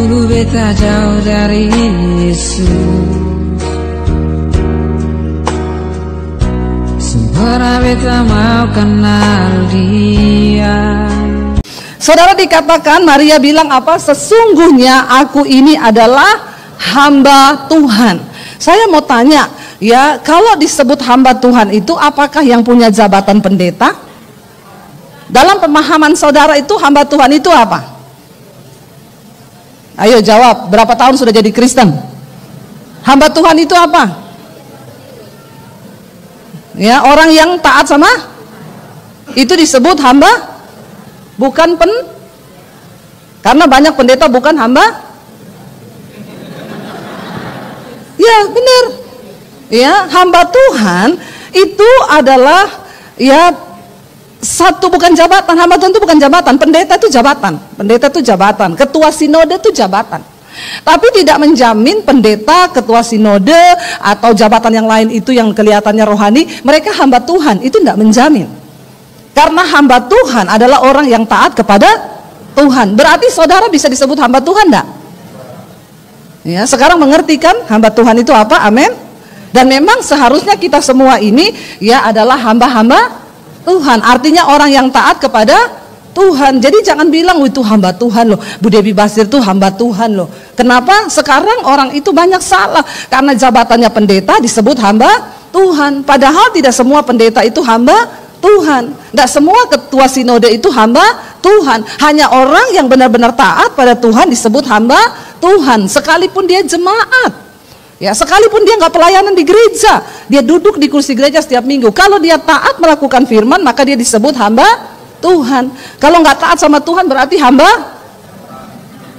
Dulu beta jauh dari Yesus, sempurna beta mau kenal Dia. Saudara, dikatakan Maria bilang apa? Sesungguhnya aku ini adalah hamba Tuhan. Saya mau tanya, ya, kalau disebut hamba Tuhan itu apakah yang punya jabatan pendeta? Dalam pemahaman saudara itu hamba Tuhan itu apa? Ayo jawab, berapa tahun sudah jadi Kristen? Hamba Tuhan itu apa? Ya, orang yang taat sama itu disebut hamba, bukan karena banyak pendeta bukan hamba. Ya, benar. Ya, hamba Tuhan itu adalah ya satu, bukan jabatan. Hamba Tuhan itu bukan jabatan. Pendeta itu jabatan. Pendeta itu jabatan. Ketua sinode itu jabatan. Tapi tidak menjamin pendeta, ketua sinode atau jabatan yang lain itu yang kelihatannya rohani, mereka hamba Tuhan. Itu tidak menjamin. Karena hamba Tuhan adalah orang yang taat kepada Tuhan. Berarti saudara bisa disebut hamba Tuhan enggak? Ya, sekarang mengerti kan hamba Tuhan itu apa? Amin. Dan memang seharusnya kita semua ini ya adalah hamba-hamba Tuhan, artinya orang yang taat kepada Tuhan. Jadi jangan bilang itu hamba Tuhan loh, Bu Debbie Basir itu hamba Tuhan loh. Kenapa? Sekarang orang itu banyak salah karena jabatannya pendeta disebut hamba Tuhan. Padahal tidak semua pendeta itu hamba Tuhan. Tidak semua ketua sinode itu hamba Tuhan. Hanya orang yang benar-benar taat pada Tuhan disebut hamba Tuhan, sekalipun dia jemaat. Ya, sekalipun dia nggak pelayanan di gereja, dia duduk di kursi gereja setiap minggu. Kalau dia taat melakukan firman, maka dia disebut hamba Tuhan. Kalau nggak taat sama Tuhan berarti hamba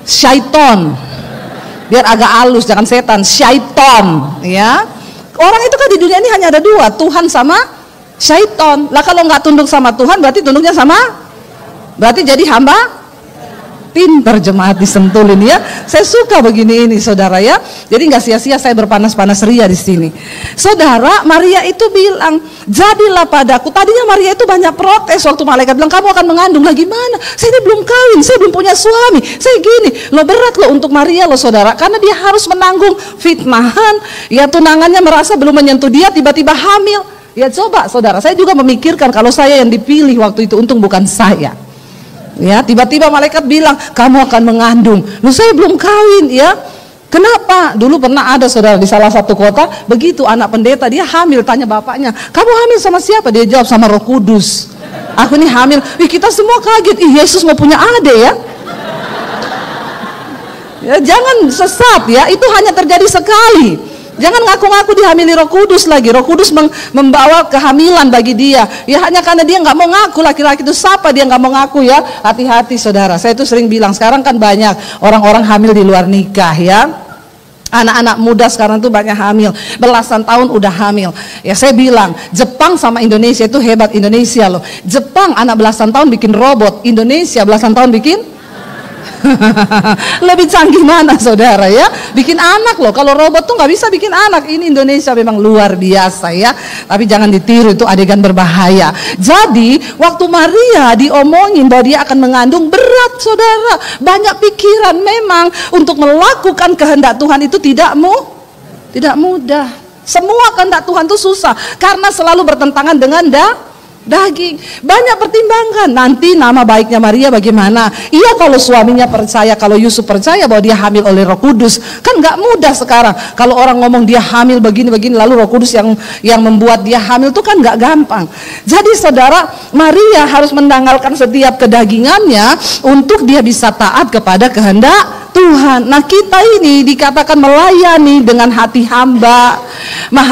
syaiton. Biar agak halus, jangan setan, syaiton. Ya, orang itu kan di dunia ini hanya ada dua, Tuhan sama syaiton. Lah kalau nggak tunduk sama Tuhan berarti tunduknya sama, berarti jadi hamba. Pintar jemaat disentulin ya. Saya suka begini ini saudara ya. Jadi nggak sia-sia saya berpanas-panas ria di sini. Saudara, Maria itu bilang, jadilah padaku. Tadinya Maria itu banyak protes waktu malaikat bilang kamu akan mengandung. Lah gimana? Saya ini belum kawin, saya belum punya suami. Saya gini. Lo berat lo untuk Maria lo saudara, karena dia harus menanggung fitnahan. Ya, tunangannya merasa belum menyentuh dia, tiba-tiba hamil. Ya coba saudara, saya juga memikirkan kalau saya yang dipilih waktu itu, untung bukan saya. Ya, tiba-tiba malaikat bilang kamu akan mengandung. Loh, saya belum kawin ya. Kenapa? Dulu pernah ada saudara di salah satu kota, begitu anak pendeta dia hamil, tanya bapaknya, kamu hamil sama siapa? Dia jawab sama Roh Kudus. Aku ini hamil. Kita semua kaget. Yesus mau punya adik ya. Ya, jangan sesat ya. Itu hanya terjadi sekali. Jangan ngaku-ngaku dihamili Roh Kudus lagi. Roh Kudus membawa kehamilan bagi dia. Ya hanya karena dia nggak mau ngaku, laki-laki itu siapa dia nggak mau ngaku ya. Hati-hati saudara. Saya itu sering bilang sekarang kan banyak orang-orang hamil di luar nikah ya. Anak-anak muda sekarang tuh banyak hamil, belasan tahun udah hamil. Ya saya bilang Jepang sama Indonesia itu hebat. Indonesia loh. Jepang anak belasan tahun bikin robot, Indonesia belasan tahun bikin lebih canggih mana saudara ya, bikin anak loh. Kalau robot tuh nggak bisa bikin anak. Ini Indonesia memang luar biasa ya. Tapi jangan ditiru, itu adegan berbahaya. Jadi waktu Maria diomongin bahwa dia akan mengandung, berat saudara, banyak pikiran. Memang untuk melakukan kehendak Tuhan itu tidak mudah. Semua kehendak Tuhan itu susah karena selalu bertentangan dengan daging. Banyak pertimbangan. Nanti nama baiknya Maria bagaimana? Iya, kalau suaminya percaya, kalau Yusuf percaya bahwa dia hamil oleh Roh Kudus, kan nggak mudah sekarang. Kalau orang ngomong dia hamil begini-begini, lalu Roh Kudus yang membuat dia hamil itu kan nggak gampang. Jadi saudara, Maria harus menanggalkan setiap kedagingannya untuk dia bisa taat kepada kehendak Tuhan. Nah kita ini dikatakan melayani dengan hati hamba.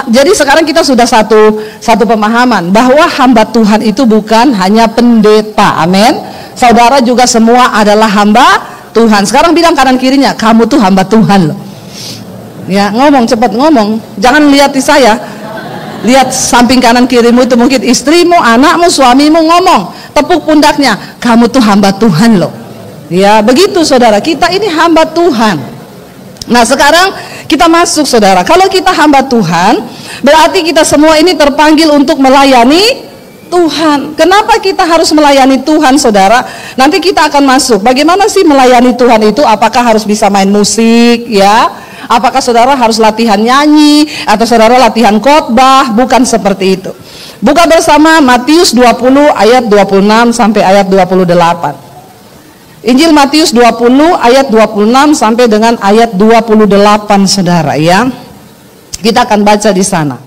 Jadi sekarang kita sudah satu pemahaman bahwa hamba Tuhan itu bukan hanya pendeta. Amin. Saudara juga semua adalah hamba Tuhan. Sekarang bilang kanan kirinya, kamu tuh hamba Tuhan loh. Ya, ngomong cepat ngomong. Jangan lihat di saya. Lihat samping kanan kirimu itu mungkin istrimu, anakmu, suamimu, ngomong. Tepuk pundaknya, kamu tuh hamba Tuhan loh. Ya begitu saudara, kita ini hamba Tuhan. Nah sekarang kita masuk saudara. Kalau kita hamba Tuhan, berarti kita semua ini terpanggil untuk melayani Tuhan. Kenapa kita harus melayani Tuhan, saudara? Nanti kita akan masuk. Bagaimana sih melayani Tuhan itu? Apakah harus bisa main musik, ya? Apakah saudara harus latihan nyanyi atau saudara latihan khotbah? Bukan seperti itu. Buka bersama Matius 20 ayat 26 sampai ayat 28. Injil Matius 20 ayat 26 sampai dengan ayat 28, saudara, ya. Kita akan baca di sana.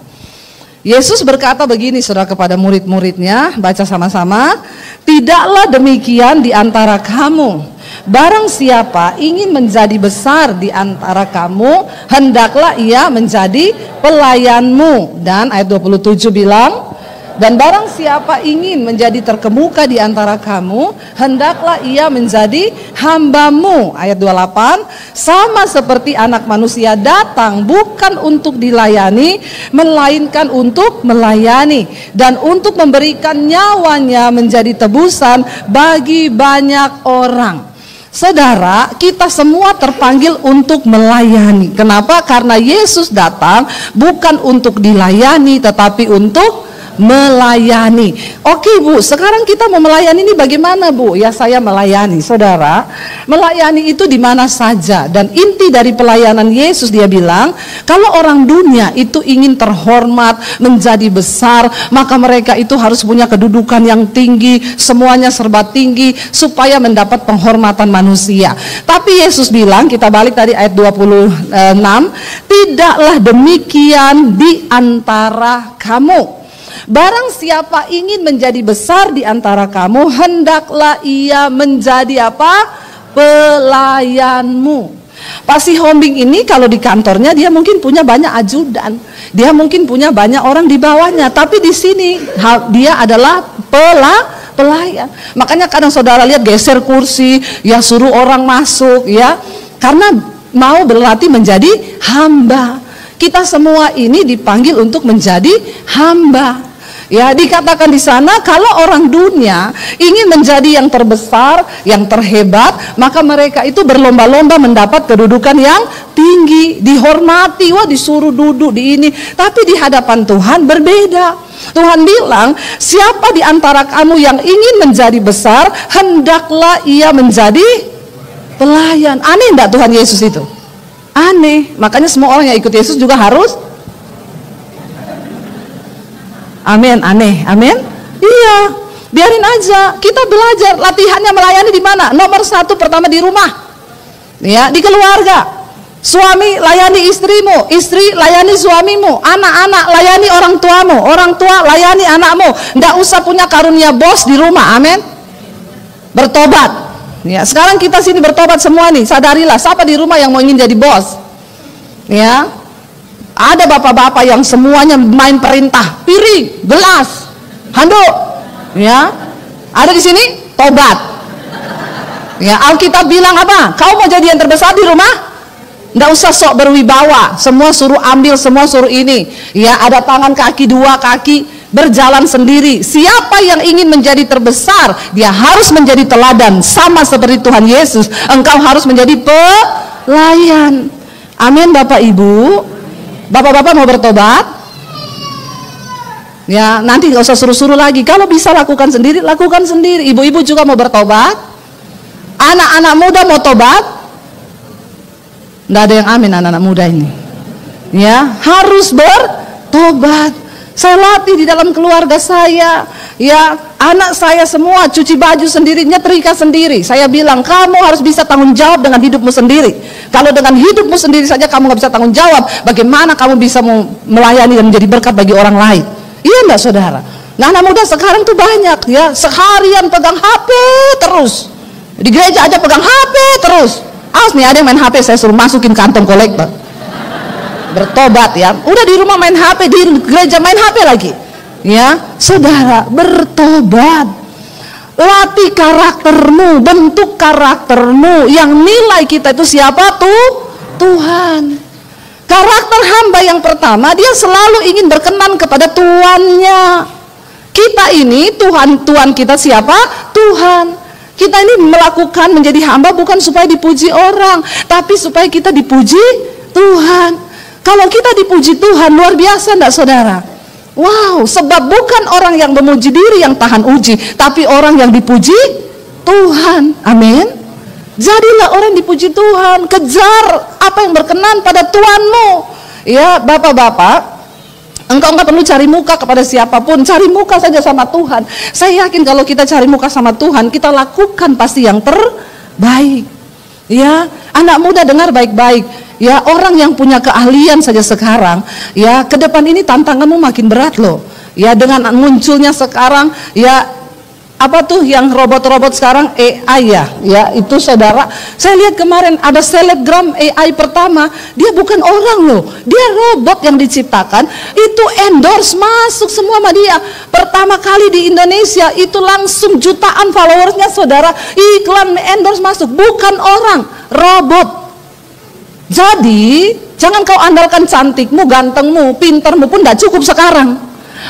Yesus berkata begini, saudara, kepada murid-muridnya, baca sama-sama. Tidaklah demikian di antara kamu. Barang siapa ingin menjadi besar di antara kamu, hendaklah ia menjadi pelayanmu. Dan ayat 27 bilang, dan barang siapa ingin menjadi terkemuka di antara kamu, hendaklah ia menjadi hambamu. Ayat 28, sama seperti anak manusia datang bukan untuk dilayani, melainkan untuk melayani, dan untuk memberikan nyawanya menjadi tebusan bagi banyak orang. Saudara, kita semua terpanggil untuk melayani. Kenapa? Karena Yesus datang bukan untuk dilayani, tetapi untuk melayani. Oke, Bu, sekarang kita mau melayani ini bagaimana, Bu? Ya, saya melayani. Saudara, melayani itu di mana saja. Dan inti dari pelayanan Yesus, dia bilang, kalau orang dunia itu ingin terhormat, menjadi besar, maka mereka itu harus punya kedudukan yang tinggi, semuanya serba tinggi, supaya mendapat penghormatan manusia. Tapi Yesus bilang, kita balik tadi ayat 26, tidaklah demikian di antara kamu. Barang siapa ingin menjadi besar di antara kamu, hendaklah ia menjadi apa? Pelayanmu. Pak Si Hombing ini kalau di kantornya dia mungkin punya banyak ajudan, dia mungkin punya banyak orang di bawahnya, tapi di sini dia adalah pelayan. Makanya kadang saudara lihat geser kursi, ya suruh orang masuk, ya, karena mau berlatih menjadi hamba. Kita semua ini dipanggil untuk menjadi hamba. Ya, dikatakan di sana kalau orang dunia ingin menjadi yang terbesar, yang terhebat, maka mereka itu berlomba-lomba mendapat kedudukan yang tinggi, dihormati, wah disuruh duduk di ini. Tapi di hadapan Tuhan berbeda. Tuhan bilang, siapa di antara kamu yang ingin menjadi besar, hendaklah ia menjadi pelayan. Aneh enggak Tuhan Yesus itu? Aneh. Makanya semua orang yang ikut Yesus juga harus amin, aneh, amin. Iya, biarin aja. Kita belajar, latihannya melayani di mana? Nomor satu pertama di rumah, ya, di keluarga. Suami layani istrimu, istri layani suamimu, anak-anak layani orang tuamu, orang tua layani anakmu. Nggak usah punya karunia bos di rumah, amin. Bertobat. Ya, sekarang kita sini bertobat semua nih. Sadarilah, siapa di rumah yang mau ingin jadi bos? Ya. Ada bapak-bapak yang semuanya main perintah, piring, gelas, handuk, ya. Ada di sini, tobat. Ya, Alkitab bilang apa? Kau mau jadi yang terbesar di rumah? Nggak usah sok berwibawa, semua suruh ambil, semua suruh ini. Ya, ada tangan kaki, dua kaki, berjalan sendiri. Siapa yang ingin menjadi terbesar, dia harus menjadi teladan, sama seperti Tuhan Yesus. Engkau harus menjadi pelayan. Amin, Bapak Ibu. Bapak-bapak mau bertobat? Ya, nanti nggak usah suruh-suruh lagi. Kalau bisa lakukan sendiri, lakukan sendiri. Ibu-ibu juga mau bertobat? Anak-anak muda mau tobat? Nggak ada yang amin anak-anak muda ini. Ya, harus bertobat. Saya latih di dalam keluarga saya. Ya, anak saya semua cuci baju sendiri, nyetrika sendiri. Saya bilang, kamu harus bisa tanggung jawab dengan hidupmu sendiri. Kalau dengan hidupmu sendiri saja kamu nggak bisa tanggung jawab, bagaimana kamu bisa melayani dan menjadi berkat bagi orang lain? Iya enggak, saudara? Nah, anak muda sekarang tuh banyak, ya, seharian pegang HP terus. Di gereja aja pegang HP terus. Awas nih, ada yang main HP, saya suruh masukin kantong kolektor. Bertobat, ya. Udah di rumah main HP, di gereja main HP lagi. Ya, saudara, bertobat. Latih karaktermu, bentuk karaktermu. Yang nilai kita itu siapa tuh? Tuhan. Karakter hamba yang pertama, dia selalu ingin berkenan kepada tuannya. Kita ini, Tuhan kita siapa? Tuhan. Kita ini melakukan menjadi hamba bukan supaya dipuji orang, tapi supaya kita dipuji Tuhan. Kalau kita dipuji Tuhan, luar biasa enggak, saudara? Wow, sebab bukan orang yang memuji diri yang tahan uji, tapi orang yang dipuji Tuhan. Amin. Jadilah orang yang dipuji Tuhan. Kejar apa yang berkenan pada Tuhanmu. Ya, bapak-bapak, engkau nggak perlu cari muka kepada siapapun, cari muka saja sama Tuhan. Saya yakin kalau kita cari muka sama Tuhan, kita lakukan pasti yang terbaik. Ya, anak muda dengar baik-baik. Ya, orang yang punya keahlian saja sekarang, ya ke depan ini tantanganmu makin berat loh. Ya, dengan munculnya sekarang, ya apa tuh yang robot-robot sekarang, AI ya itu saudara. Saya lihat kemarin ada selebgram AI pertama, dia bukan orang loh, dia robot yang diciptakan, itu endorse masuk semua sama dia. Pertama kali di Indonesia itu langsung jutaan followersnya saudara, iklan endorse masuk, bukan orang, robot. Jadi jangan kau andalkan cantikmu, gantengmu, pintermu pun tidak cukup sekarang.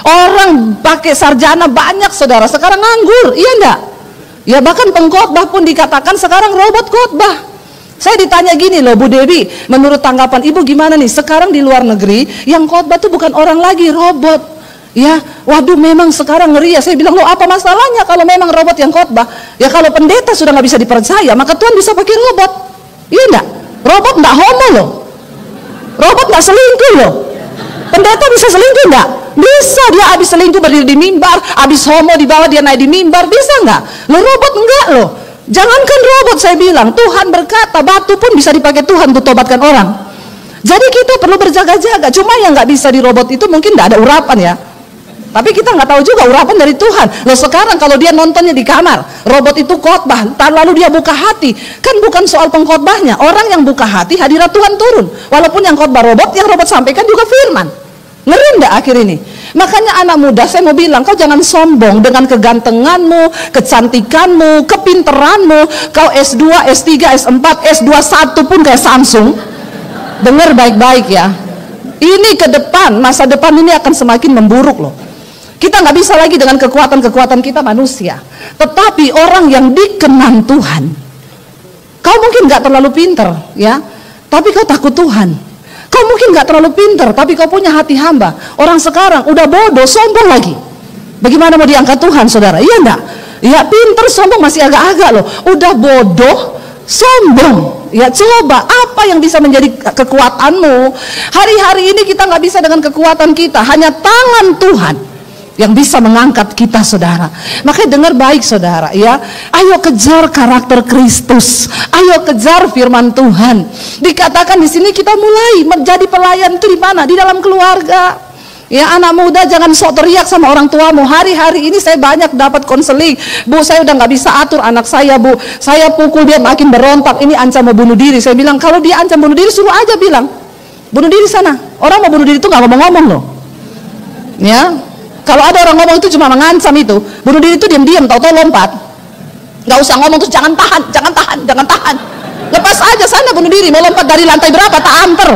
Orang pakai sarjana banyak saudara, sekarang nganggur, iya enggak? Ya bahkan pengkhotbah pun dikatakan sekarang robot khotbah. Saya ditanya gini loh Bu Dewi, menurut tanggapan Ibu gimana nih? Sekarang di luar negeri yang khotbah tuh bukan orang lagi, robot. Ya, waduh memang sekarang ngeri ya. Saya bilang loh apa masalahnya kalau memang robot yang khotbah? Ya kalau pendeta sudah nggak bisa dipercaya, maka Tuhan bisa pakai robot, iya enggak? Robot nggak homo loh, robot nggak selingkuh loh. Pendeta bisa selingkuh nggak? Bisa, dia habis selingkuh berdiri di mimbar, habis homo dibawa dia naik di mimbar, bisa nggak? Lo robot enggak loh. Jangankan robot, saya bilang Tuhan berkata batu pun bisa dipakai Tuhan untuk tobatkan orang. Jadi kita perlu berjaga-jaga. Cuma yang nggak bisa di robot itu mungkin nggak ada urapan ya. Tapi kita nggak tahu juga urapan dari Tuhan. Loh sekarang kalau dia nontonnya di kamar, robot itu khotbah, lalu dia buka hati, kan bukan soal pengkhotbahnya. Orang yang buka hati, hadirat Tuhan turun. Walaupun yang khotbah robot, yang robot sampaikan juga firman. Ngeri nggak akhir ini? Makanya anak muda saya mau bilang, kau jangan sombong dengan kegantenganmu, kecantikanmu, kepinteranmu. Kau S2, S3, S4, S21 pun kayak Samsung. Dengar baik-baik ya. Ini ke depan, masa depan ini akan semakin memburuk loh. Kita nggak bisa lagi dengan kekuatan-kekuatan kita manusia. Tetapi orang yang dikenan Tuhan, kau mungkin nggak terlalu pinter, ya, tapi kau takut Tuhan. Kau mungkin nggak terlalu pinter, tapi kau punya hati hamba. Orang sekarang udah bodoh, sombong lagi. Bagaimana mau diangkat Tuhan, saudara? Iya enggak? Ya pinter, sombong masih agak-agak loh. Udah bodoh, sombong. Ya coba apa yang bisa menjadi kekuatanmu? Hari-hari ini kita nggak bisa dengan kekuatan kita, hanya tangan Tuhan yang bisa mengangkat kita, saudara. Makanya dengar baik, saudara, ya. Ayo kejar karakter Kristus. Ayo kejar firman Tuhan. Dikatakan di sini kita mulai menjadi pelayan itu di mana? Di dalam keluarga. Ya anak muda jangan sok teriak sama orang tuamu. Hari-hari ini saya banyak dapat konseling. Bu, saya udah nggak bisa atur anak saya, Bu. Saya pukul dia makin berontak. Ini ancam mau bunuh diri. Saya bilang kalau dia ancam bunuh diri suruh aja bilang bunuh diri sana. Orang mau bunuh diri itu nggak ngomong-ngomong loh. Ya. Kalau ada orang ngomong itu cuma mengancam itu, bunuh diri itu diam-diam, tahu-tahu lompat. Nggak usah ngomong terus jangan tahan, jangan tahan, jangan tahan. Lepas aja sana bunuh diri, mau lompat dari lantai berapa tak anter.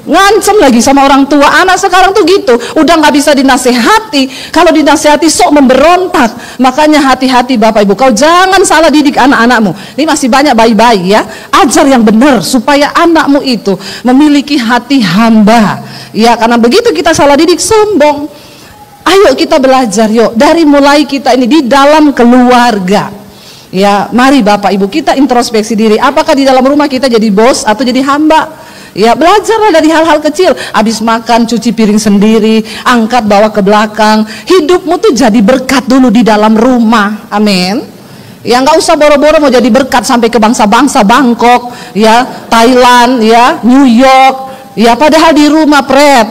Ngancem lagi sama orang tua. Anak sekarang tuh gitu, udah nggak bisa dinasehati. Kalau dinasehati sok memberontak. Makanya hati-hati Bapak Ibu, kau jangan salah didik anak-anakmu. Ini masih banyak bayi-bayi ya. Ajar yang benar supaya anakmu itu memiliki hati hamba. Ya karena begitu kita salah didik sombong. Ayo kita belajar yuk dari mulai kita ini di dalam keluarga. Ya mari Bapak Ibu kita introspeksi diri. Apakah di dalam rumah kita jadi bos atau jadi hamba? Ya belajarlah dari hal-hal kecil. Habis makan cuci piring sendiri, angkat bawa ke belakang. Hidupmu tuh jadi berkat dulu di dalam rumah. Amin. Ya nggak usah boro-boro mau jadi berkat sampai ke bangsa-bangsa Bangkok, ya Thailand, ya New York. Ya padahal di rumah pret.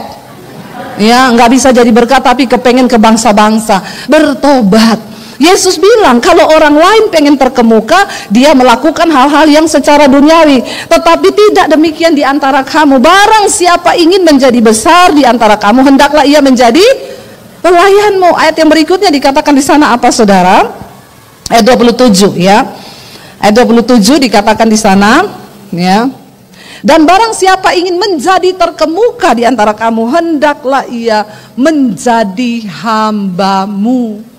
Ya nggak bisa jadi berkat tapi kepengen ke bangsa-bangsa. Bertobat. Yesus bilang kalau orang lain pengen terkemuka, dia melakukan hal-hal yang secara duniawi. Tetapi tidak demikian di antara kamu. Barang siapa ingin menjadi besar di antara kamu, hendaklah ia menjadi pelayanmu. Ayat yang berikutnya dikatakan di sana apa, saudara? Ayat 27 ya. Ayat 27 dikatakan di sana, ya. Dan barang siapa ingin menjadi terkemuka di antara kamu, hendaklah ia menjadi hambamu.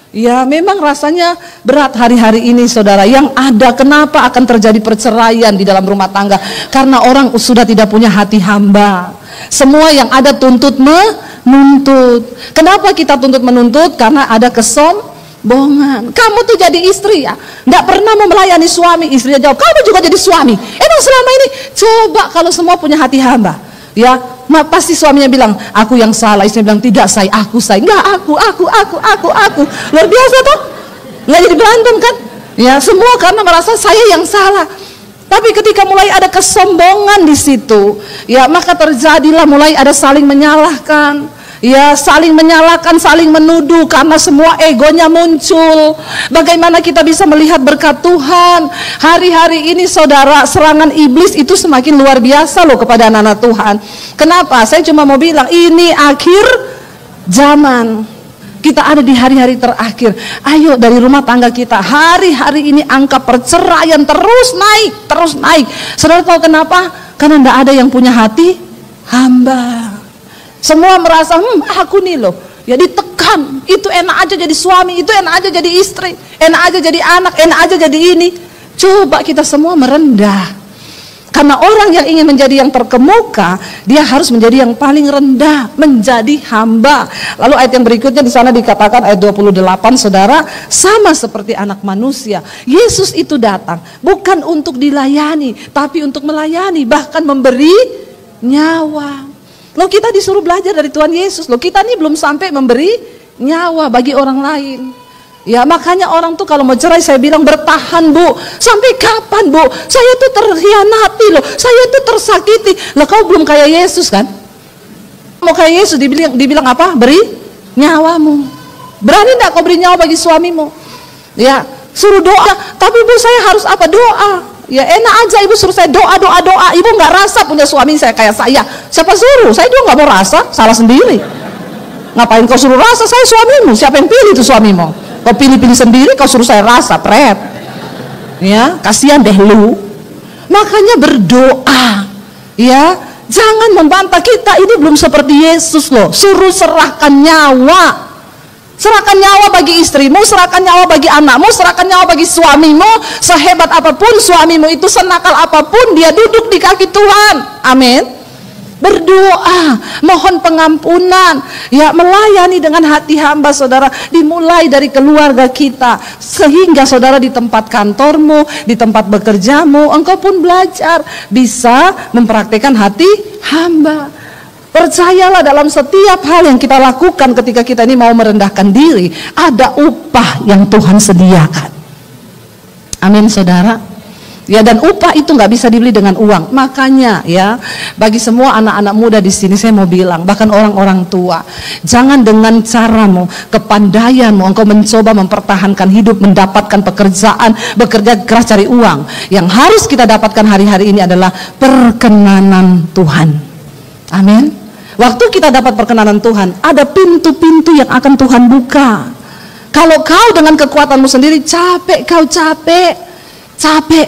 Ya memang rasanya berat hari-hari ini saudara. Yang ada kenapa akan terjadi perceraian di dalam rumah tangga? Karena orang sudah tidak punya hati hamba. Semua yang ada tuntut menuntut. Kenapa kita tuntut menuntut? Karena ada kesombongan. Kamu tuh jadi istri ya, nggak pernah mau melayani suami. Istrinya jawab, kamu juga jadi suami. Emang selama ini? Coba kalau semua punya hati hamba, ya, pasti suaminya bilang, aku yang salah. Istrinya bilang, tidak say, aku say. Enggak, aku. Luar biasa tuh. Nggak jadi berantem kan? Ya, semua karena merasa saya yang salah. Tapi ketika mulai ada kesombongan di situ, ya, maka terjadilah mulai ada saling menyalahkan. Ya, saling menyalahkan, saling menuduh karena semua egonya muncul. Bagaimana kita bisa melihat berkat Tuhan? Hari-hari ini saudara, serangan iblis itu semakin luar biasa loh kepada anak-anak Tuhan. Kenapa? Saya cuma mau bilang ini akhir zaman. Kita ada di hari-hari terakhir. Ayo dari rumah tangga kita, hari-hari ini angka perceraian terus naik. Saudara tahu kenapa? Karena tidak ada yang punya hati hamba. Semua merasa, aku nih loh, ya ditekan. Itu enak aja jadi suami, itu enak aja jadi istri, enak aja jadi anak, enak aja jadi ini. Coba kita semua merendah. Karena orang yang ingin menjadi yang terkemuka, dia harus menjadi yang paling rendah, menjadi hamba. Lalu ayat yang berikutnya di sana dikatakan ayat 28, saudara, sama seperti anak manusia. Yesus itu datang bukan untuk dilayani, tapi untuk melayani, bahkan memberi nyawa. Loh, kita disuruh belajar dari Tuhan Yesus. Loh, kita ini belum sampai memberi nyawa bagi orang lain. Ya, makanya orang tuh kalau mau cerai saya bilang bertahan bu. Sampai kapan bu? Saya tuh terhianati loh, saya tuh tersakiti. Lah kau belum kayak Yesus kan? Mau kayak Yesus dibilang apa? Beri nyawamu. Berani enggak kau beri nyawa bagi suamimu? Ya, suruh doa. Tapi bu saya harus apa? Doa. Ya enak aja ibu suruh saya doa. Ibu nggak rasa punya suami saya kayak saya. Siapa suruh? Saya juga nggak mau rasa, salah sendiri. Ngapain kau suruh rasa? Saya suamimu. Siapa yang pilih itu suamimu? Kau pilih-pilih sendiri, kau suruh saya rasa, pret. Ya, kasihan deh lu. Makanya berdoa. Ya, jangan membantah, kita ini belum seperti Yesus loh. Suruh serahkan nyawa. Serahkan nyawa bagi istrimu, serahkan nyawa bagi anakmu, serahkan nyawa bagi suamimu. Sehebat apapun suamimu itu, senakal apapun dia duduk di kaki Tuhan. Amin. Berdoa, mohon pengampunan, ya, melayani dengan hati hamba saudara, dimulai dari keluarga kita, sehingga saudara di tempat kantormu, di tempat bekerjamu, engkau pun belajar bisa mempraktikkan hati hamba. Percayalah dalam setiap hal yang kita lakukan ketika kita ini mau merendahkan diri, ada upah yang Tuhan sediakan. Amin saudara. Ya, dan upah itu nggak bisa dibeli dengan uang. Makanya ya, bagi semua anak-anak muda di sini saya mau bilang, bahkan orang-orang tua, jangan dengan caramu, kepandaianmu, engkau mencoba mempertahankan hidup, mendapatkan pekerjaan, bekerja keras cari uang. Yang harus kita dapatkan hari-hari ini adalah perkenanan Tuhan. Amin. Waktu kita dapat perkenanan Tuhan, ada pintu-pintu yang akan Tuhan buka. Kalau kau dengan kekuatanmu sendiri capek,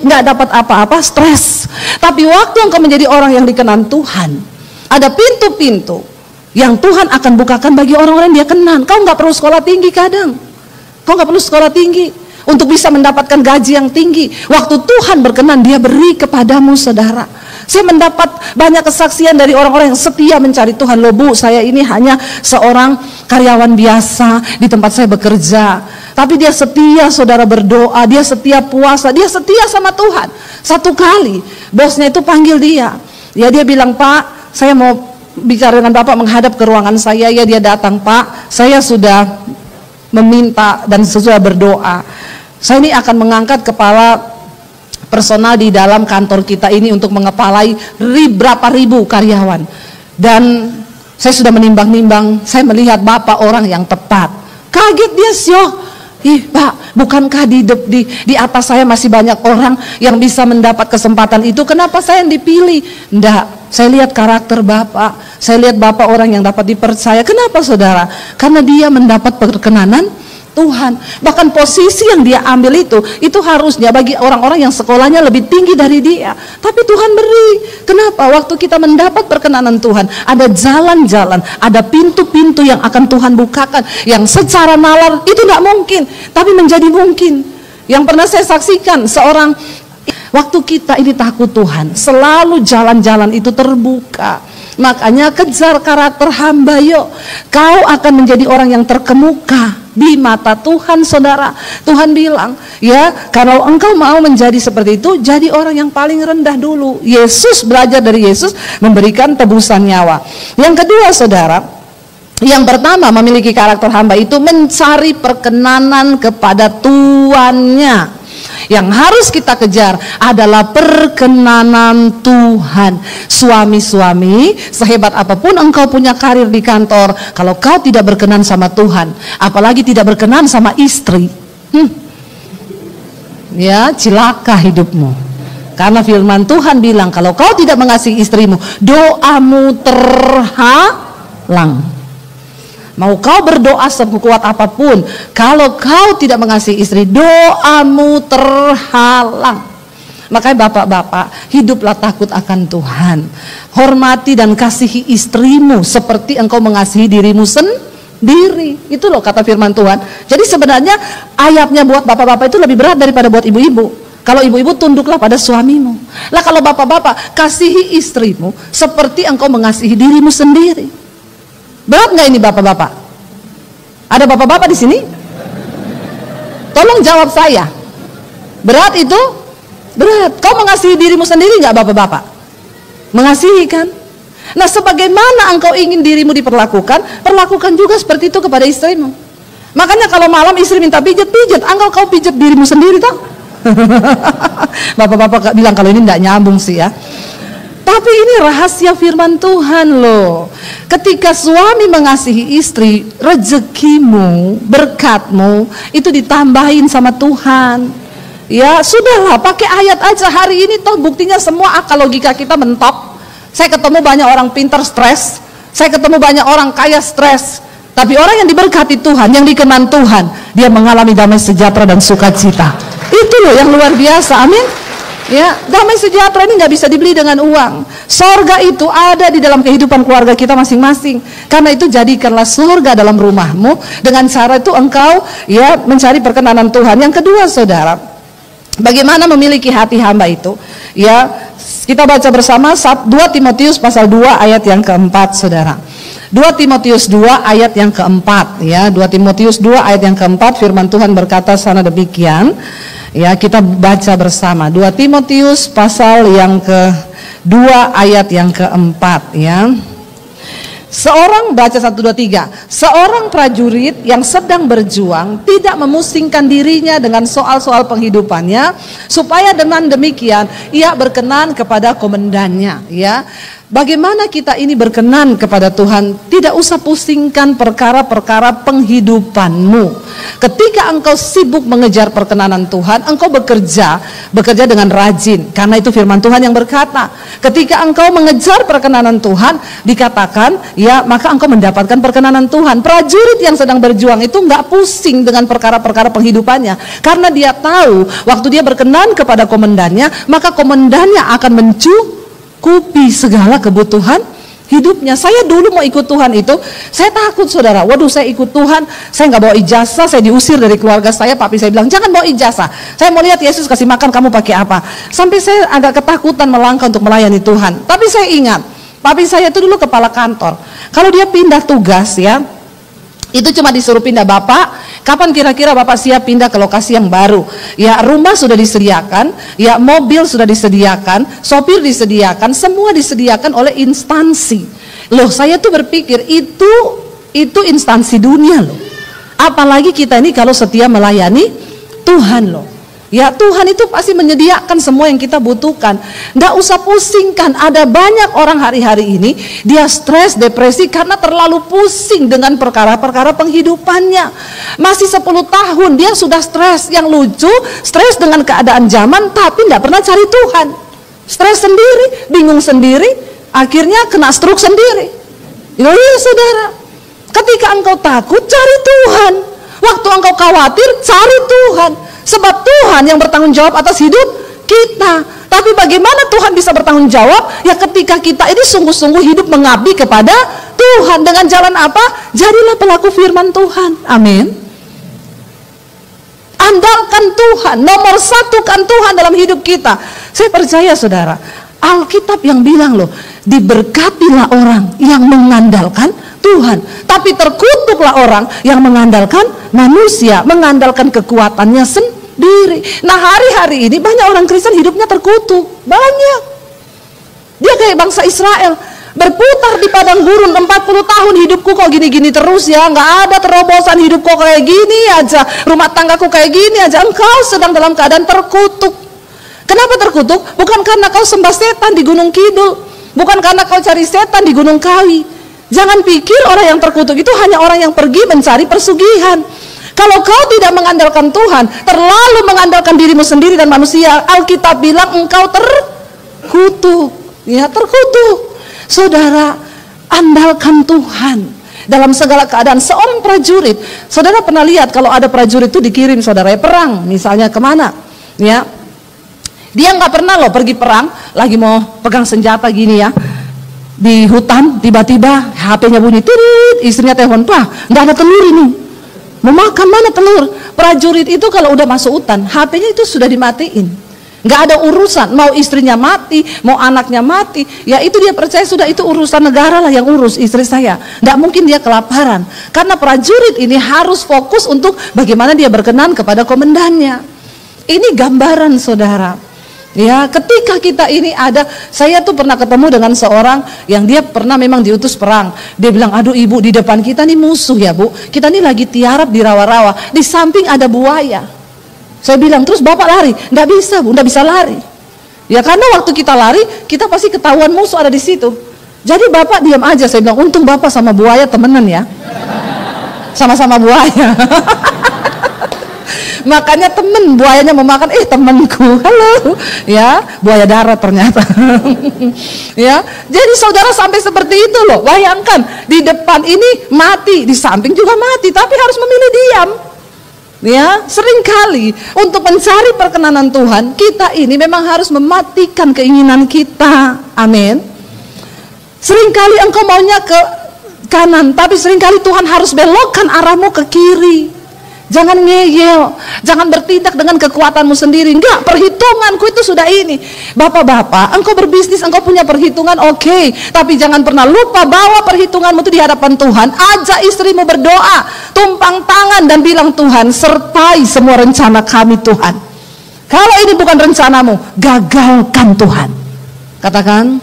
nggak dapat apa-apa, stres. Tapi waktu engkau menjadi orang yang dikenan Tuhan, ada pintu-pintu yang Tuhan akan bukakan bagi orang-orang yang dia kenan. Kau nggak perlu sekolah tinggi kadang. Kau nggak perlu sekolah tinggi untuk bisa mendapatkan gaji yang tinggi. Waktu Tuhan berkenan, dia beri kepadamu saudara. Saya mendapat banyak kesaksian dari orang-orang yang setia mencari Tuhan. Loh bu, saya ini hanya seorang karyawan biasa di tempat saya bekerja, tapi dia setia saudara berdoa, dia setia puasa, dia setia sama Tuhan. Satu kali bosnya itu panggil dia, ya dia bilang, Pak, saya mau bicara dengan Bapak menghadap ke ruangan saya. Ya dia datang, Pak, saya sudah meminta dan sesudah berdoa, saya ini akan mengangkat kepala personal di dalam kantor kita ini untuk mengepalai berapa ribu karyawan. Dan saya sudah menimbang-nimbang, saya melihat Bapak orang yang tepat. Kaget dia, syok. Ih Pak, bukankah di atas saya masih banyak orang yang bisa mendapat kesempatan itu? Kenapa saya yang dipilih? Enggak, saya lihat karakter Bapak, saya lihat Bapak orang yang dapat dipercaya. Kenapa saudara? Karena dia mendapat perkenanan Tuhan. Bahkan posisi yang dia ambil itu harusnya bagi orang-orang yang sekolahnya lebih tinggi dari dia. Tapi Tuhan beri. Kenapa? Waktu kita mendapat perkenanan Tuhan, ada jalan-jalan, ada pintu-pintu yang akan Tuhan bukakan, yang secara nalar itu nggak mungkin, tapi menjadi mungkin. Yang pernah saya saksikan seorang, waktu kita ini takut Tuhan, selalu jalan-jalan itu terbuka. Makanya kejar karakter hamba yuk. Kau akan menjadi orang yang terkemuka di mata Tuhan, saudara. Tuhan bilang, ya, kalau engkau mau menjadi seperti itu, jadi orang yang paling rendah dulu. Yesus, belajar dari Yesus, memberikan tebusan nyawa. Yang kedua, saudara, yang pertama memiliki karakter hamba itu mencari perkenanan kepada tuannya. Yang harus kita kejar adalah perkenanan Tuhan. Suami-suami, sehebat apapun engkau punya karir di kantor, kalau kau tidak berkenan sama Tuhan, apalagi tidak berkenan sama istri, ya, cilaka hidupmu. Karena firman Tuhan bilang, kalau kau tidak mengasihi istrimu, doamu terhalang. Mau kau berdoa sekuat apapun, kalau kau tidak mengasihi istri, doamu terhalang. Makanya bapak-bapak, hiduplah takut akan Tuhan. Hormati dan kasihi istrimu seperti engkau mengasihi dirimu sendiri. Itu loh kata firman Tuhan. Jadi sebenarnya ayatnya buat bapak-bapak itu lebih berat daripada buat ibu-ibu. Kalau ibu-ibu, tunduklah pada suamimu. Lah kalau bapak-bapak, kasihi istrimu seperti engkau mengasihi dirimu sendiri. Berat nggak ini bapak-bapak? Ada bapak-bapak di sini? Tolong jawab saya. Berat itu? Berat. Kau mengasihi dirimu sendiri nggak bapak-bapak? Mengasihi kan? Nah, sebagaimana engkau ingin dirimu diperlakukan, perlakukan juga seperti itu kepada istrimu. Makanya kalau malam istri minta pijat-pijat, engkau kau pijat dirimu sendiri toh? Bapak-bapak bilang kalau ini nggak nyambung sih ya. Tapi ini rahasia firman Tuhan loh. Ketika suami mengasihi istri, rezekimu, berkatmu itu ditambahin sama Tuhan. Ya sudahlah, pakai ayat aja hari ini toh buktinya semua akal logika kita mentok. Saya ketemu banyak orang pintar stres, saya ketemu banyak orang kaya stres. Tapi orang yang diberkati Tuhan, yang dikenan Tuhan, dia mengalami damai sejahtera dan sukacita. Itu loh yang luar biasa, amin. Ya, damai sejahtera ini nggak bisa dibeli dengan uang. Sorga itu ada di dalam kehidupan keluarga kita masing-masing. Karena itu jadikanlah sorga dalam rumahmu. Dengan cara itu engkau ya mencari perkenanan Tuhan. Yang kedua, saudara, bagaimana memiliki hati hamba itu? Ya, kita baca bersama 2 Timotius pasal 2 ayat yang keempat, saudara. 2 Timotius 2 ayat yang keempat, ya. 2 Timotius 2 ayat yang keempat, firman Tuhan berkata sana demikian. Ya, kita baca bersama 2 Timotius pasal yang ke-2 ayat yang keempat, ya. Seorang, baca 1, 2, 3. Seorang prajurit yang sedang berjuang tidak memusingkan dirinya dengan soal-soal penghidupannya, supaya dengan demikian ia berkenan kepada komandannya, ya. Bagaimana kita ini berkenan kepada Tuhan? Tidak usah pusingkan perkara-perkara penghidupanmu. Ketika engkau sibuk mengejar perkenanan Tuhan, engkau bekerja dengan rajin. Karena itu firman Tuhan yang berkata, ketika engkau mengejar perkenanan Tuhan, dikatakan, ya maka engkau mendapatkan perkenanan Tuhan. Prajurit yang sedang berjuang itu nggak pusing dengan perkara-perkara penghidupannya. Karena dia tahu, waktu dia berkenan kepada komandannya, maka komandannya akan mencukupi segala kebutuhan hidupnya. Saya dulu mau ikut Tuhan itu, saya takut saudara. Waduh, saya ikut Tuhan, saya nggak bawa ijazah, saya diusir dari keluarga saya. Papi saya bilang jangan bawa ijazah. Saya mau lihat Yesus kasih makan, kamu pakai apa? Sampai saya agak ketakutan melangkah untuk melayani Tuhan. Tapi saya ingat, papi saya itu dulu kepala kantor. Kalau dia pindah tugas ya, itu cuma disuruh pindah, Bapak, kapan kira-kira Bapak siap pindah ke lokasi yang baru? Ya, rumah sudah disediakan, ya mobil sudah disediakan, sopir disediakan, semua disediakan oleh instansi. Loh, saya tuh berpikir itu instansi dunia loh. Apalagi kita ini kalau setia melayani Tuhan loh. Ya, Tuhan itu pasti menyediakan semua yang kita butuhkan. Nggak usah pusingkan. Ada banyak orang hari-hari ini dia stres, depresi karena terlalu pusing dengan perkara-perkara penghidupannya. Masih 10 tahun dia sudah stres. Yang lucu, stres dengan keadaan zaman tapi nggak pernah cari Tuhan. Stres sendiri, bingung sendiri, akhirnya kena stroke sendiri. Iya saudara, ketika engkau takut, cari Tuhan. Waktu engkau khawatir, cari Tuhan. Sebab Tuhan yang bertanggung jawab atas hidup kita. Tapi bagaimana Tuhan bisa bertanggung jawab? Ya ketika kita ini sungguh-sungguh hidup mengabdi kepada Tuhan. Dengan jalan apa? Jadilah pelaku firman Tuhan. Amin. Andalkan Tuhan, nomor satukan Tuhan dalam hidup kita. Saya percaya saudara, Alkitab yang bilang loh, diberkatilah orang yang mengandalkan Tuhan, tapi terkutuklah orang yang mengandalkan manusia, mengandalkan kekuatannya sendiri. Nah, hari-hari ini banyak orang Kristen hidupnya terkutuk, banyak. Dia kayak bangsa Israel, berputar di padang gurun 40 tahun, hidupku kok gini-gini terus ya, nggak ada terobosan, hidup kok kayak gini aja, rumah tanggaku kayak gini aja. Engkau sedang dalam keadaan terkutuk. Kenapa terkutuk? Bukan karena kau sembah setan di Gunung Kidul, bukan karena kau cari setan di Gunung Kawi. Jangan pikir orang yang terkutuk itu hanya orang yang pergi mencari persugihan. Kalau kau tidak mengandalkan Tuhan, terlalu mengandalkan dirimu sendiri dan manusia, Alkitab bilang engkau terkutuk. Ya, terkutuk. Saudara, andalkan Tuhan dalam segala keadaan. Seorang prajurit, saudara pernah lihat kalau ada prajurit itu dikirim, saudara, perang, misalnya kemana? Ya, dia nggak pernah loh pergi perang, lagi mau pegang senjata gini ya, di hutan, tiba-tiba HP-nya bunyi, tirit, istrinya telepon, "Pak, nggak ada telur ini, mau makan, mana telur?" Prajurit itu kalau udah masuk hutan, HP-nya itu sudah dimatiin, nggak ada urusan, mau istrinya mati, mau anaknya mati, ya itu dia percaya sudah itu urusan negara lah yang urus istri saya, nggak mungkin dia kelaparan, karena prajurit ini harus fokus untuk bagaimana dia berkenan kepada komandannya. Ini gambaran, saudara. Ya, ketika kita ini ada, saya tuh pernah ketemu dengan seorang yang dia pernah memang diutus perang. Dia bilang, "Aduh ibu, di depan kita nih musuh ya bu, kita nih lagi tiarap di rawa-rawa, di samping ada buaya." Saya bilang, "Terus bapak lari?" "Nggak bisa bu, nggak bisa lari." Ya karena waktu kita lari, kita pasti ketahuan musuh ada di situ. Jadi bapak diam aja. Saya bilang, "Untung bapak sama buaya temenan ya, sama-sama buaya." Makanya temen buayanya mau makan, temenku, halo, ya buaya darat ternyata. Ya, jadi saudara sampai seperti itu loh. Bayangkan di depan ini mati, di samping juga mati, tapi harus memilih diam. Ya, seringkali untuk mencari perkenanan Tuhan, kita ini memang harus mematikan keinginan kita. Amin. Seringkali engkau maunya ke kanan, tapi seringkali Tuhan harus belokkan arahmu ke kiri. Jangan ngeyel, jangan bertindak dengan kekuatanmu sendiri. Enggak, perhitunganku itu sudah ini. Bapak-bapak, engkau berbisnis, engkau punya perhitungan, oke. Tapi jangan pernah lupa bawa perhitunganmu itu di hadapan Tuhan. Ajak istrimu berdoa, tumpang tangan dan bilang, "Tuhan, sertai semua rencana kami Tuhan. Kalau ini bukan rencanamu, gagalkan Tuhan." Katakan,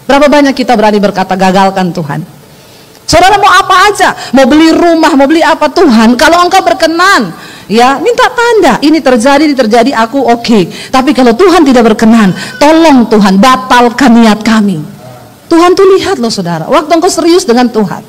berapa banyak kita berani berkata gagalkan Tuhan? Saudara mau apa aja, mau beli rumah, mau beli apa, Tuhan, kalau engkau berkenan, ya minta tanda, ini terjadi, aku oke. Tapi kalau Tuhan tidak berkenan, tolong Tuhan, batalkan niat kami. Tuhan tuh lihat loh saudara, waktu engkau serius dengan Tuhan,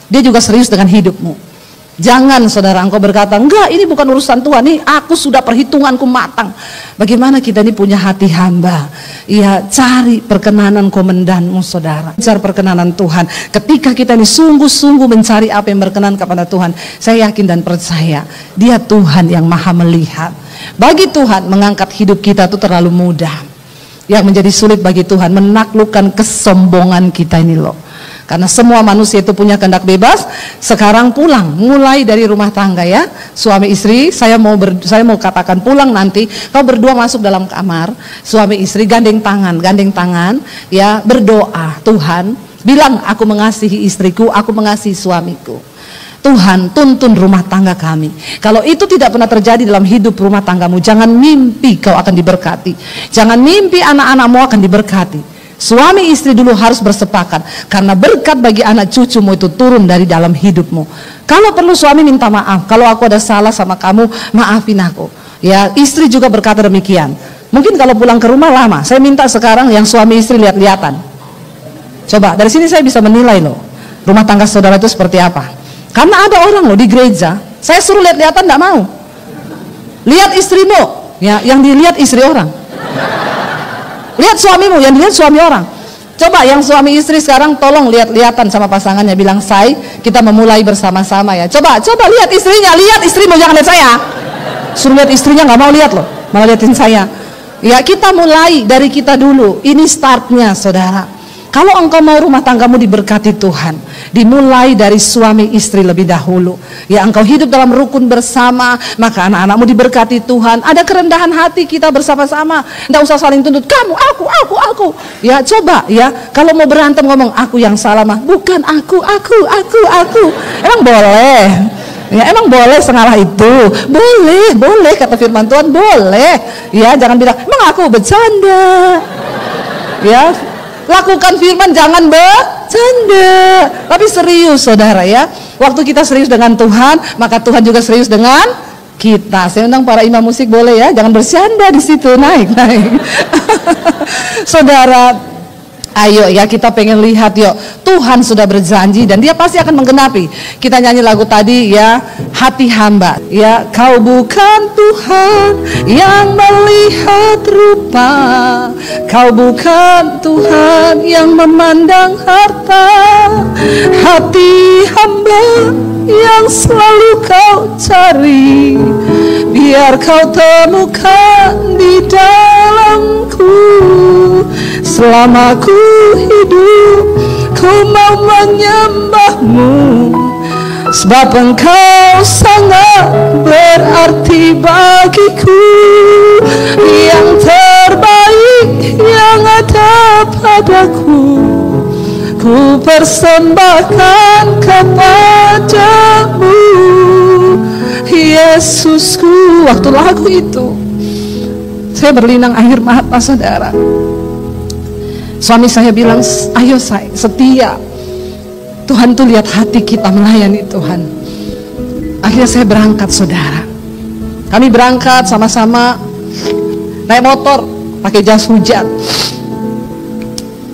dia juga serius dengan hidupmu. Jangan saudara engkau berkata, "Enggak, ini bukan urusan Tuhan, nih aku sudah perhitunganku matang." Bagaimana kita ini punya hati hamba? Ya, cari perkenanan komandanmu saudara, cari perkenanan Tuhan. Ketika kita ini sungguh-sungguh mencari apa yang berkenan kepada Tuhan, saya yakin dan percaya Dia Tuhan yang maha melihat. Bagi Tuhan mengangkat hidup kita itu terlalu mudah. Yang menjadi sulit bagi Tuhan menaklukkan kesombongan kita ini loh. Karena semua manusia itu punya kehendak bebas. Sekarang pulang, mulai dari rumah tangga ya, suami istri, saya mau katakan pulang nanti, kau berdua masuk dalam kamar, suami istri gandeng tangan, ya berdoa, "Tuhan, bilang aku mengasihi istriku, aku mengasihi suamiku. Tuhan, tuntun rumah tangga kami." Kalau itu tidak pernah terjadi dalam hidup rumah tanggamu, jangan mimpi kau akan diberkati. Jangan mimpi anak-anakmu akan diberkati. Suami istri dulu harus bersepakat, karena berkat bagi anak cucumu itu turun dari dalam hidupmu. Kalau perlu suami minta maaf, kalau aku ada salah sama kamu, maafin aku. Ya, istri juga berkata demikian. Mungkin kalau pulang ke rumah lama, saya minta sekarang yang suami istri lihat-lihatan. Coba dari sini saya bisa menilai loh, rumah tangga saudara itu seperti apa. Karena ada orang loh di gereja, saya suruh lihat-lihatan enggak mau. Lihat istrimu, ya, yang dilihat istri orang. Lihat suamimu, yang dilihat suami orang. Coba yang suami istri sekarang tolong lihat-lihatan sama pasangannya, bilang, "Say, kita memulai bersama-sama ya." Coba lihat istrinya, lihat istrimu, jangan lihat saya. Suruh lihat istrinya, nggak mau lihat loh, malah liatin saya. Ya, kita mulai dari kita dulu. Ini startnya saudara. Kalau engkau mau rumah tanggamu diberkati Tuhan, dimulai dari suami istri lebih dahulu. Ya, engkau hidup dalam rukun bersama, maka anak-anakmu diberkati Tuhan. Ada kerendahan hati kita bersama-sama. Tidak usah saling tuntut, kamu, aku. Ya, coba ya, kalau mau berantem ngomong aku yang salah mah, bukan aku. Emang boleh? Ya, emang boleh sengalah itu? Boleh kata firman Tuhan, boleh. Ya, jangan bilang emang aku bercanda. Ya, lakukan firman, jangan bercanda, tapi serius saudara ya. Waktu kita serius dengan Tuhan, maka Tuhan juga serius dengan kita. Saya undang para imam musik boleh ya, jangan bercanda di situ, naik. Saudara, ayo ya, kita pengen lihat yuk, Tuhan sudah berjanji dan Dia pasti akan menggenapi. Kita nyanyi lagu tadi ya, hati hamba. Ya, kau bukan Tuhan yang melihat rupa, kau bukan Tuhan yang memandang harta. Hati hamba yang selalu kau cari, biar kau temukan di dalamku. Selama ku hidup, ku mau menyembahmu, sebab engkau sangat berarti bagiku. Yang terbaik yang ada padaku, ku persembahkan kepadamu, Yesusku. Waktu lagu itu saya berlinang air mata saudara. Suami saya bilang, ayo saya setia. Tuhan tuh lihat hati kita melayani Tuhan. Akhirnya saya berangkat saudara. Kami berangkat sama-sama naik motor pakai jas hujan.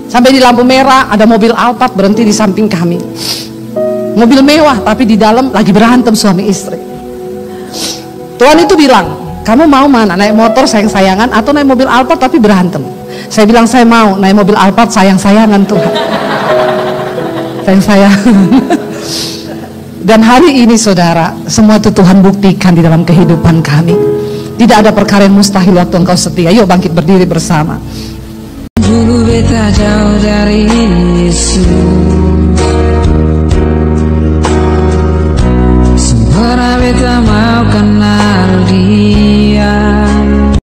Sampai di lampu merah ada mobil Alphard berhenti di samping kami. Mobil mewah tapi di dalam lagi berantem suami istri. Tuhan itu bilang, kamu mau mana? Naik motor sayang-sayangan atau naik mobil Alphard tapi berantem? Saya bilang saya mau naik mobil Alphard sayang-sayangan Tuhan. Sayang-sayangan. Dan hari ini saudara, semua itu Tuhan buktikan di dalam kehidupan kami. Tidak ada perkara yang mustahil waktu engkau setia. Yuk bangkit berdiri bersama. Dulu beta jauh dari